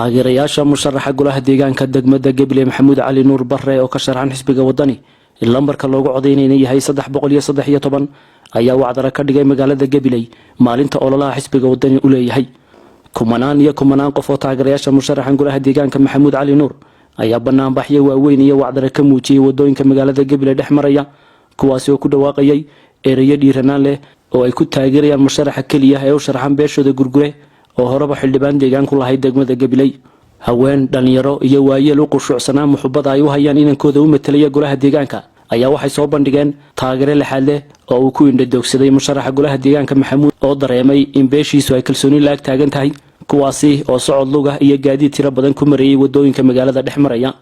taageerayaasha musharaxa golaha deegaanka degmada Gabiley Maxamuud Cali Nuur Barre oo ka sharaxan xisbiga wadani lambarka loogu codeynayna yahay 313 ayaa wacdara ka dhigay magaalada Gabiley maalinta ololaha xisbiga wadani u leeyahay kumanaan qof oo taageerayaasha musharaxan golaha deegaanka Maxamuud Cali Nuur ayaa banaanbaxyo waaweyn iyo wacdara ka muujiyay wadooyinka magaalada Gabiley dhexmaraya kuwaas oo ku dhawaaqayay ereyo dhiiranaan leh oo ay ku taageerayaan musharaxa kaliya ee u sharaxan beeshooda gurgure oo horeba xildhibaan deegaanku lahayd degmada Gabiley haween dhalinyaro iyo waayeel u qushucsanaa muxubada ay u hayaan inankooda u metelaya golaha deegaanka ayaa waxay soo bandhigeen taageero lixaad leh oo uu ku indhoogsaday musharaxa golaha deegaanka Maxamuud oo dareemay in beeshiisu ay kalsooni laag taagan tahay kuwaasi oo socod luga iyo gaadiid tiro badan ku mareeyay wadooyinka magaalada dhexmaraya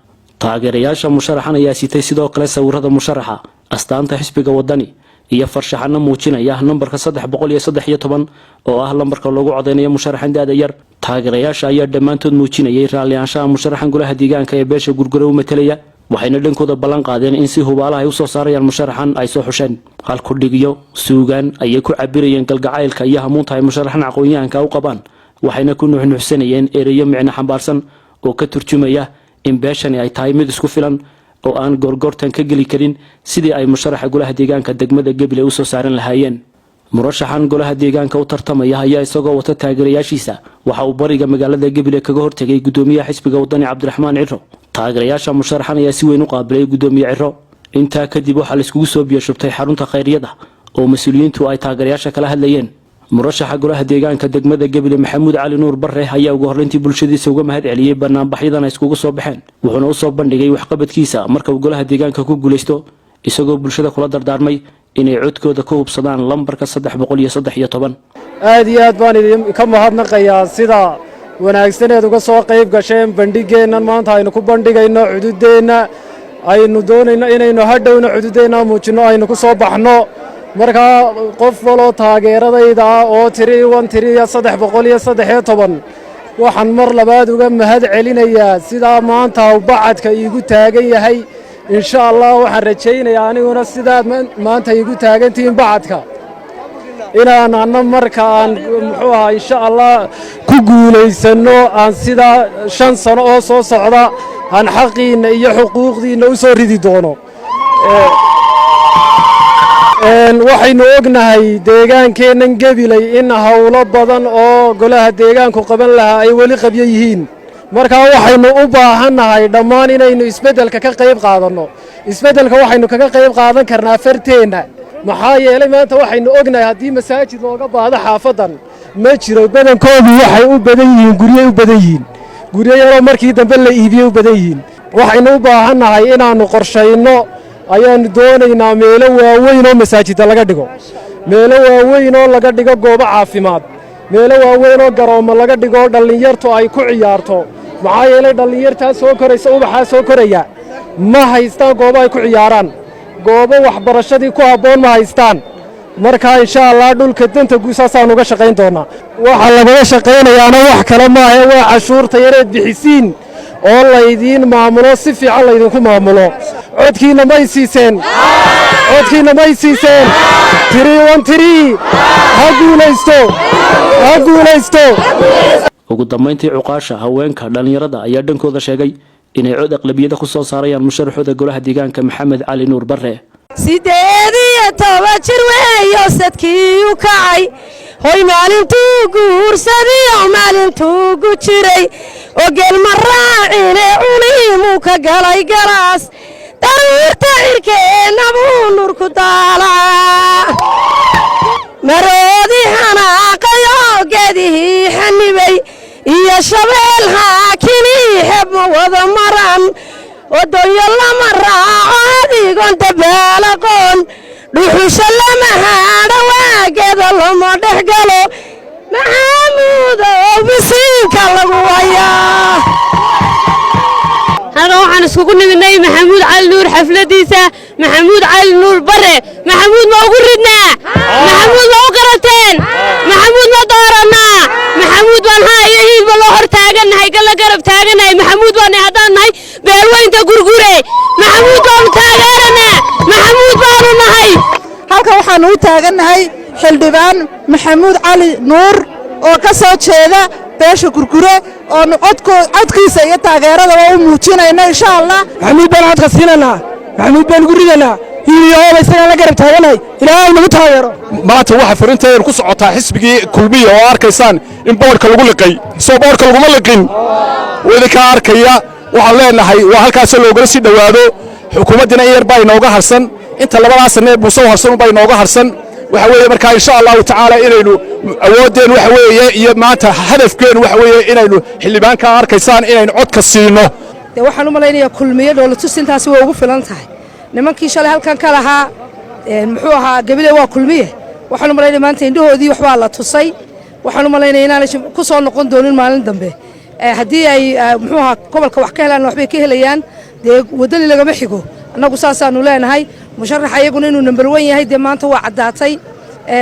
taageerayaasha musharaxan ayaa sitay sidoo kale sawirada musharaxa astaanta xisbiga wadani iyo farshaxano muujinaya nambarka 313 oo ah lambarka loogu codeynayo musharaxan daada yar taageerayaasha ayaa dhamaantood muujinayay raaliyaashaha musharaxan golaha deegaanka ee beesha gurgure u metelaya waxayna dhankooda ballan qaadeen in si hubaalaha ay u soo saarayaan musharaxan ay soo xusheen halku dhigiyo suugaan ay ku cabirayeen galgacaylka iyo hamuunta ay musharaxan aqoonyahanka u qabaan waxayna ku nuuxnuuxsanayeen ereyo micno xambaarsan oo ka turjumaya in beeshani ay tahay mid isku filan oo aan gorgortan ka gali karin sidii ay musharaxa golaha deegaanka degmada Gabiley u soo saaran lahaayeen murashaxan golaha deegaanka u tartamaya ayaa isagoo wata taageerayaashiisa waxa uu bariga magaalada Gabiley kaga hortagay gudoomiyaha xisbiga wadani Cabdiraxmaan Ciro taageerayaasha musharaxan ayaa si weyn u qaabilay gudoomiye Ciro inta kadib waxa la iskugu soo biyashubtay xarunta khayriyada oo mas'uuliyiintu ay taageerayaasha kala hadlayeen murashaxa golaha deegaanka degmada Gabiley Maxamuud Cali Nuur Barre ayaa ugu horreyntii bulshadiisa uga mahad celiyay barnaamijyadan ay iskugu soo baxeen wuxuuna u soo bandhigay waxqabadkiisa marka uu golaha deegaanka ku guuleysto isagoo bulshada kula dardaarmay inay codkooda ku hubsadaan lambarka 313 aad iyo aad baan idin ka mahadnaqayaa sida wanaagsaneed uga soo qayb gasheen bandhigeennan maanta aynu ku bandhigayno xuduudeena aynu doonayno inaynu hadhowna xuduudeena muujino aynu ku soo baxno marka qof walo taageeradayda oo 313 waxaan mar labaad uga mahad celinayaa sida maanta bacadka iigu taagan yahay insha Allah waxaan rajaynayaa aniguna sidaad maanta iigu taagantiin bacadka inaan markaan muxuu ahaa insha Allah ku guuleysano aan sida 5 sano oo soo socda aan xaqiina iyo xuquuqdiina u soo ridi doono waxaynu ognahay deegaankeenan Gabiley in hawlo badan oo golaha deegaanku qaban lahaa ay wali qabyo yihiin marka waxaynu u baahanahay dhammaan inaynu isbedelka ka qayb qaadano isbedelka waxaynu kaga qayb qaadan karnaa farteena maxaa yeelay maanta waxaynu ognahay haddii masaajid looga baahdo xaafadan ma jiro badankoodu waxay u badan yihiin guryo yaroo markii dambe la iibiyay u badan yihiin waxaynu u baahanahay inaanu qorshayno ayaanu doonaynaa meelo waaweyn oo masaajida laga dhigo meelo waaweyn oo laga dhigo goobo caafimaad meelo waaweyn oo garoomo laga dhigo dhalinyartu ay ku ciyaarto maxaa yeelay dhalinyartaa soo koraysa ubaxaa soo koraya ma haystaan goobo ay ku ciyaaraan goobo waxbarashadii ku habboon ma haystaan marka insha Allah dhulka danta guusaasaan uga shaqayn doonaa waxa laga shaqaynayaana wax kale ma aha waa cashuurta yareed bixisiin oo laydiin maamulo si fiican laydinku maamulo codkiina ma siiseen 313 ha guulaysto ugu dambeyntii cuqaasha haweenka dhalinyarada ayaa dhankooda sheegay inay cod aqlabiyada ku soo saarayaan musharaxooda golaha deegaanka Maxamed Cali Nuur Barre 18 jir weeyo sadkii u kacay hoy maalintuu guursaday maalintuu gu jiray oo geel maraacine uliimu ka galay galaas daruurta irkeena buu nurku daalaa maroodi xanaaqayo geedihii xanibay iyo shabeel haakini xeb wada maran wadooyo lama raaco adigoon dabaalaqoon dhuxusha lama haadho waageeda lama dhex galo Maxamuud oo bisiinka lagu wayaa halkan waxaan iskugu nimidnay Maxamuud Cali Nuur xafladiisa Maxamuud Cali Nuur Barre Maxamuud ma ugu ridnaa Maxamuud ma u qarateen Maxamuud ma dooranaa Maxamuud waan haayo hiilba loo hor taaganahay kala garab taaganahay Maxamuud waan haddaan nahay beelweynta gurgure Maxamuud waan taageeranaa Maxamuud baanu nahay halkan waxaan u taaganahay xildhibaan Maxamuud Cali Nuur oo ka soo jeeda beesha gurgure oonu codkiisa iyo taageeradaba u muujinayno insha allah. maxamuud baan codka siinaynaa, maxamuud baan ugu ridaynaa, hiiliyahooba isagaan la garab taaganahay, ilaahay nagu taageero. maanta waxaa fariinteedan ku socotaa xisbigii kulmiya oo arkaysaan in boodhka lagu liqay, soo boodhka laguma liqin idinkaa arkaya. waxaan leenahay waa halkaasoo loogala sii dhowaado, xukuumaddina in yar baa inooga harsan, inta labadaas sanee muuse u harsan unbaa inooga harsan. waxa weeye markaa insha allahu tacaala inaynu awooddeen waxa weeye iyo maanta hadafkeen waxa weeye inaynu xildhibaankaa arkaysaan inaynu codka siino. dee waxaan u malaynayaa kulmiye dhoolatus intaasi way ugu filan tahay. nimankii shalay halkan ka lahaa muxuu ahaa Gabiley waa kulmiye, waxaan u malaynaya maanta indhahoodii waxbaa la tusay. waxaan u malaynaya inaanay ku soo noqon doonin maalin dambe. haddii ay muxuu ahaa gobolka wax ka helaan waxbay ka helayaan, dee waddani lagama xigo. annagu saasaanu leenahay. musharaxa iyaguna inuu number 1 yahay dee maanta waa caddaatay.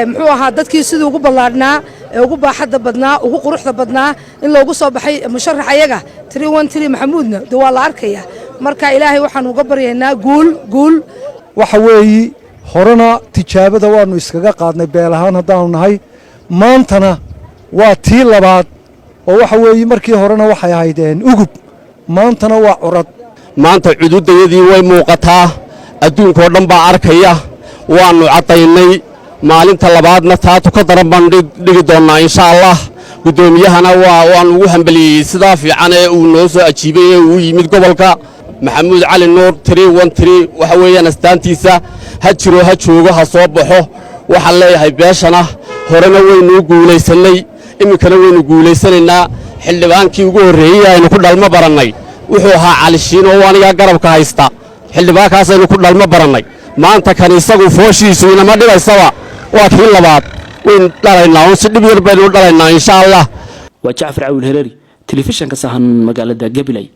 muxuu ahaa dadkii sidii ugu ballaadhnaa ee ugu baaxadda badnaa ugu quruxda badnaa in loogu soo baxay musharaxa iyaga 313 maxamuudna dee waa la arkayaa. marka ilaahay waxaan uga baryaynaa guul. waxa weeye horena tijaabada waanu iskaga qaadnay beel ahaan haddaanu nahay, maantana waa tii labaad oo waxa weeye markii horena waxay ahayd ugub, maantana waa curad. maanta cududayadii way muuqataa, adduunkoo dhan baa arkaya, waannu caddaynay. maalinta labaadna taatu ka daran baan dhigi doonnaa insha allah. guddoomiyahana waannu ugu hambaliyey sidaa fiican ee uu noo soo ajiibay ee uu yimid gobolka. maxamuud cali nuur 313 waxa weeyaan astaantiisa ha jiro ha joogo ha soo baxo. waxaan leeyahay beeshana horena waynuu guulaysannay, iminkana waynu guulaysanaynaa. xildhibaankii ugu horreeyey aynu ku dhalmo barannay wuxuu ahaa cali shiin oo anigaa garabka haysta. xildhibaankaasaynu ku dhalmo barannay. maanta kan isagu fooshiisu inama dhibaysaba, waa kii labaad. waynu dhalaynaa oo si dhib yar baynu dhalaynaa insha allah. waa Jacfar Cawil Hereeri, telefishinka Sahan magaalada Gabiley.